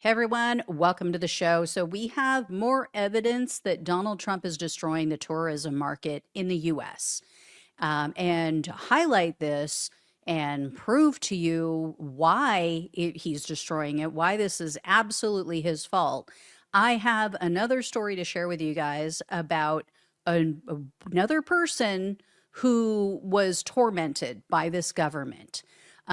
Hey everyone, welcome to the show. So, we have more evidence that Donald Trump is destroying the tourism market in the US. And to highlight this and prove to you why he's destroying it, why this is absolutely his fault, I have another story to share with you guys about an, another person who was tormented by this government.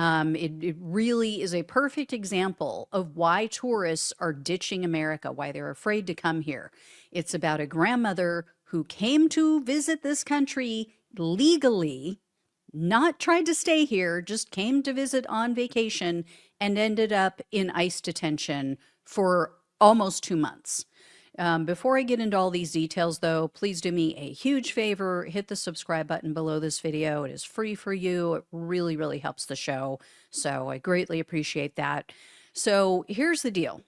It really is a perfect example of why tourists are ditching America, why they're afraid to come here. It's about a grandmother who came to visit this country legally, not tried to stay here, just came to visit on vacation and ended up in ICE detention for almost 2 months. Before I get into all these details, though, please do me a huge favor. Hit the subscribe button below this video. It is free for you. It really, really helps the show. So I greatly appreciate that. So here's the deal.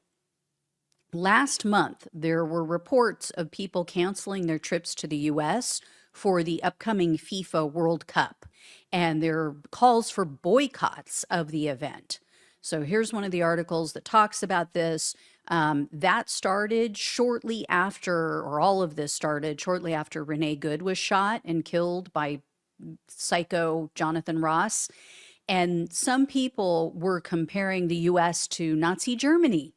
Last month, there were reports of people canceling their trips to the U.S. for the upcoming FIFA World Cup, and there are calls for boycotts of the event. So here's one of the articles that talks about this. That started shortly after, or all of this started shortly after Renee Good was shot and killed by psycho Jonathan Ross. And some people were comparing the US to Nazi Germany.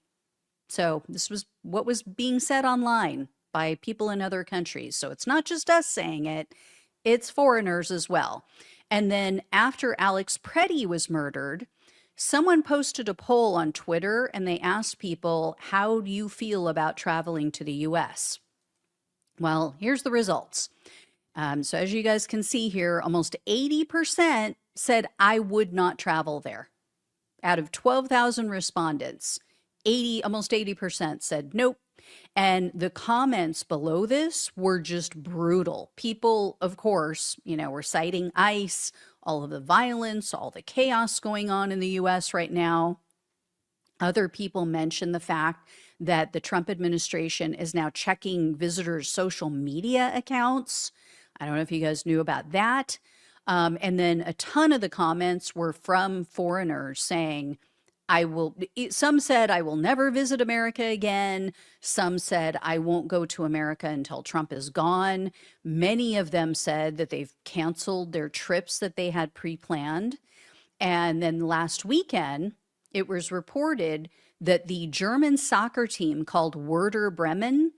So this was what was being said online by people in other countries. So it's not just us saying it, it's foreigners as well. And then after Alex Preddy was murdered, someone posted a poll on Twitter and they asked people, how do you feel about traveling to the US? Well, here's the results. So as you guys can see here, almost 80% said I would not travel there. Out of 12,000 respondents, almost 80% said nope. And the comments below this were just brutal. People, of course, were citing ICE, all of the violence, all the chaos going on in the US right now. Other people mentioned the fact that the Trump administration is now checking visitors' social media accounts. I don't know if you guys knew about that. And then a ton of the comments were from foreigners saying, some said, I will never visit America again. Some said, I won't go to America until Trump is gone. Many of them said that they've canceled their trips that they had pre-planned. And then last weekend, it was reported that the German soccer team called Werder Bremen,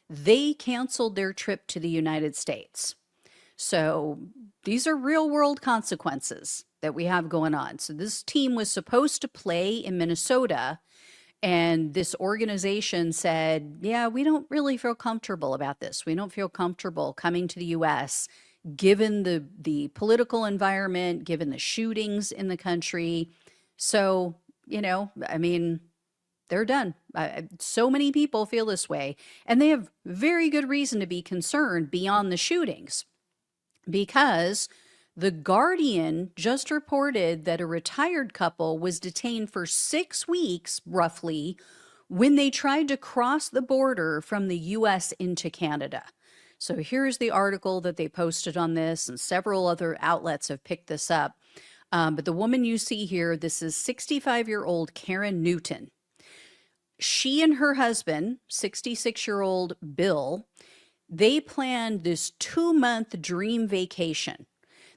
they canceled their trip to the United States. So these are real world consequences that we have going on. So this team was supposed to play in Minnesota, and this organization said, yeah, we don't really feel comfortable about this. We don't feel comfortable coming to the US, given the political environment, given the shootings in the country. So, they're done. So many people feel this way, and they have very good reason to be concerned beyond the shootings, because The Guardian just reported that a retired couple was detained for 6 weeks, roughly, when they tried to cross the border from the US into Canada. So here's the article that they posted on this, and several other outlets have picked this up. But the woman you see here, this is 65-year-old Karen Newton. She and her husband, 66-year-old Bill, they planned this 2-month dream vacation.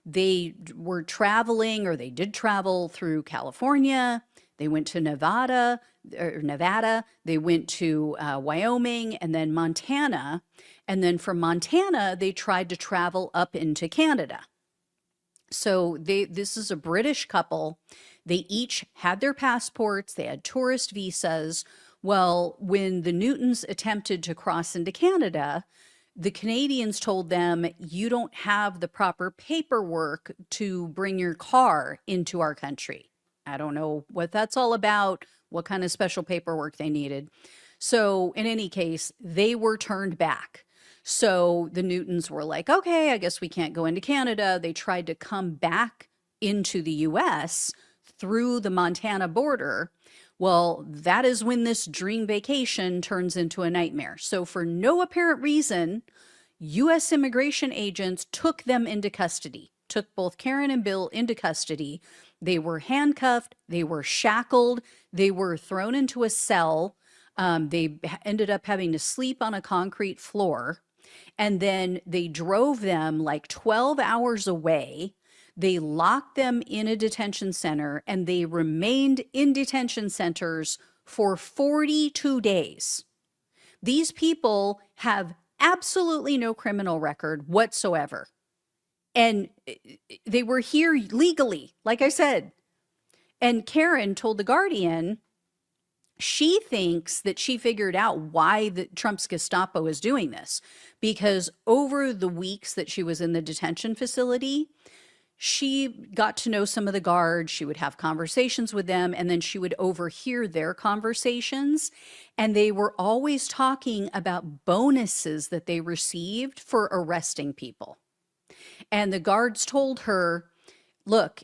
They were traveling, or they did travel through California. They went to Nevada. They went to Wyoming, and then Montana. And then from Montana, they tried to travel up into Canada. So this is a British couple. They each had their passports. They had tourist visas. Well, when the Newtons attempted to cross into Canada, the Canadians told them, you don't have the proper paperwork to bring your car into our country. I don't know what that's all about, what kind of special paperwork they needed. So in any case, they were turned back. So the Newtons were like, okay, I guess we can't go into Canada. They tried to come back into the US through the Montana border. Well, that is when this dream vacation turns into a nightmare. So for no apparent reason, U.S. immigration agents took them into custody, took both Karen and Bill into custody. They were handcuffed, they were shackled, they were thrown into a cell. They ended up having to sleep on a concrete floor, and then they drove them like 12 hours away. They locked them in a detention center, and they remained in detention centers for 42 days. These people have absolutely no criminal record whatsoever. And they were here legally, like I said. And Karen told The Guardian she thinks that she figured out why Trump's Gestapo is doing this, because over the weeks that she was in the detention facility, she got to know some of the guards. She would have conversations with them, and then she would overhear their conversations. And they were always talking about bonuses that they received for arresting people. And the guards told her, look,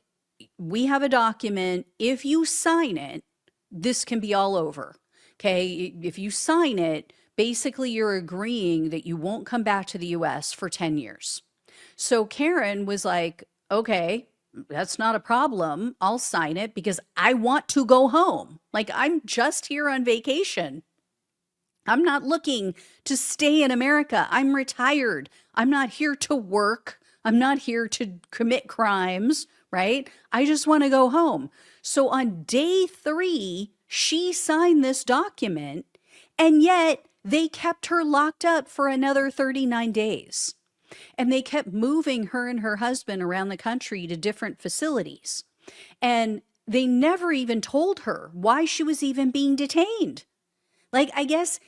we have a document. If you sign it, this can be all over. Okay. If you sign it, basically you're agreeing that you won't come back to the US for 10 years. So Karen was like, okay, that's not a problem. I'll sign it because I want to go home. Like, I'm just here on vacation. I'm not looking to stay in America. I'm retired. I'm not here to work. I'm not here to commit crimes, right? I just want to go home. So on day 3, she signed this document, and yet they kept her locked up for another 39 days. And they kept moving her and her husband around the country to different facilities. And they never even told her why she was even being detained. Like, I guess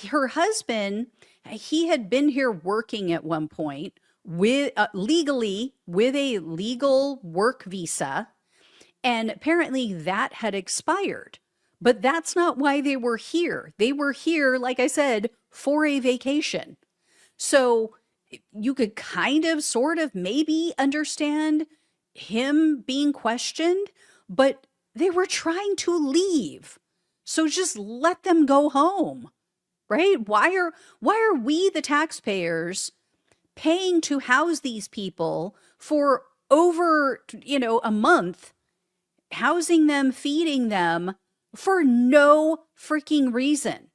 her husband, he had been here working at one point with legally with a legal work visa. And apparently that had expired. But that's not why they were here. They were here, like I said, for a vacation. So you could kind of, sort of, maybe understand him being questioned, but they were trying to leave. So just let them go home, right? Why are we, the taxpayers, paying to house these people for over, a month, housing them, feeding them for no freaking reason?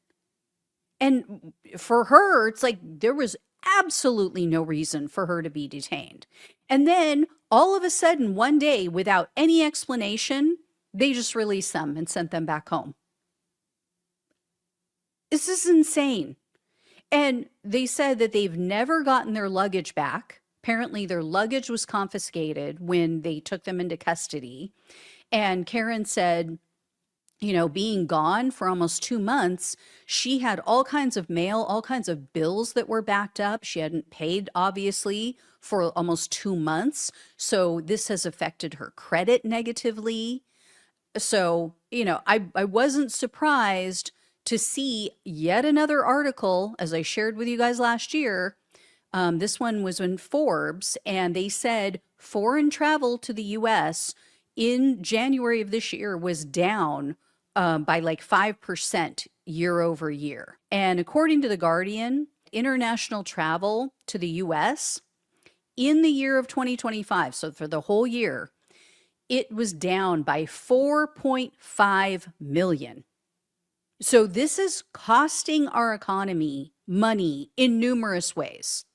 And for her, it's like there was absolutely no reason for her to be detained. And then all of a sudden, one day, without any explanation, they just released them and sent them back home. This is insane. And they said that they've never gotten their luggage back. Apparently, their luggage was confiscated when they took them into custody. And Karen said, being gone for almost 2 months, she had all kinds of mail, all kinds of bills that were backed up. She hadn't paid, obviously, for almost 2 months. So this has affected her credit negatively. So, I wasn't surprised to see yet another article, as I shared with you guys last year. This one was in Forbes, and they said foreign travel to the US in January of this year was down by like 5% year over year. And according to The Guardian, international travel to the US in the year of 2025, so for the whole year, it was down by 4.5 million. So this is costing our economy money in numerous ways.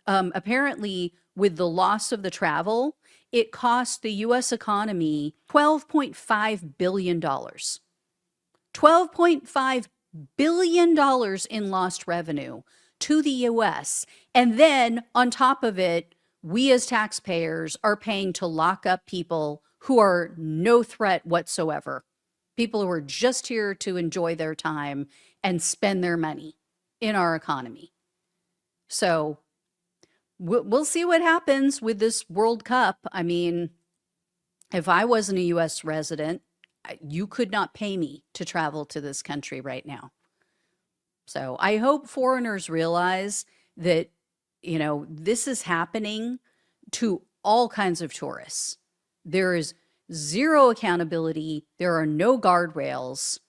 Apparently, with the loss of the travel, it cost the US economy $12.5 billion. $12.5 billion in lost revenue to the US. And then on top of it, we as taxpayers are paying to lock up people who are no threat whatsoever. People who are just here to enjoy their time and spend their money in our economy. So we'll see what happens with this World Cup. I mean, if I wasn't a US resident, you could not pay me to travel to this country right now. So I hope foreigners realize that, this is happening to all kinds of tourists. There is zero accountability. There are no guardrails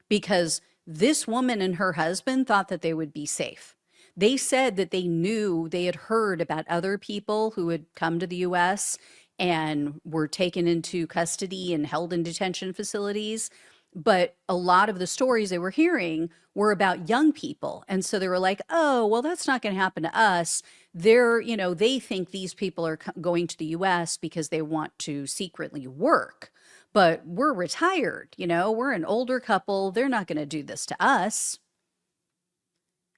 because this woman and her husband thought that they would be safe. They said that they had heard about other people who had come to the US and were taken into custody and held in detention facilities. But a lot of the stories they were hearing were about young people. And so they were like, oh, well, that's not going to happen to us. They think these people are going to the US because they want to secretly work. But we're retired, we're an older couple. They're not going to do this to us.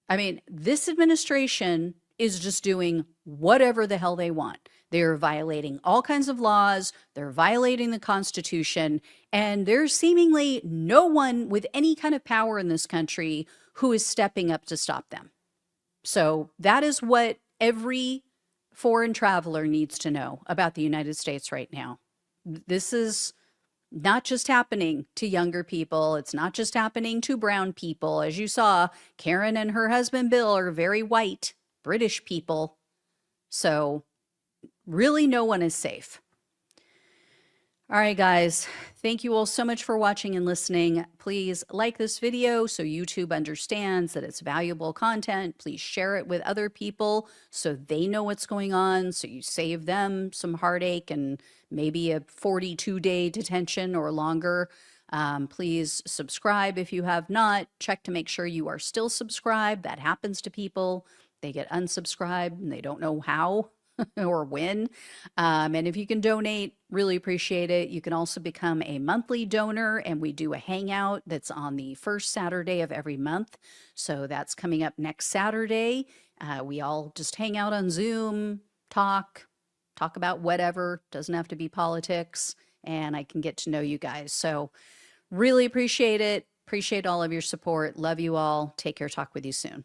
I mean, this administration is just doing whatever the hell they want. They're violating all kinds of laws, they're violating the Constitution, and there's seemingly no one with any kind of power in this country who is stepping up to stop them. So that is what every foreign traveler needs to know about the United States right now. This is not just happening to younger people. It's not just happening to brown people. As you saw, Karen and her husband Bill are very white, British people. So really no one is safe. All right, guys, thank you all so much for watching and listening. Please like this video so YouTube understands that it's valuable content. Please share it with other people so they know what's going on, so you save them some heartache and maybe a 42-day detention or longer. Please subscribe if you have not. Check to make sure you are still subscribed. That happens to people. They get unsubscribed and they don't know how or when. And if you can donate, really appreciate it. You can also become a monthly donor, and we do a hangout that's on the first Saturday of every month. So that's coming up next Saturday. We all just hang out on Zoom, talk about whatever. Doesn't have to be politics, and I can get to know you guys. So really appreciate it. Appreciate all of your support. Love you all. Take care. Talk with you soon.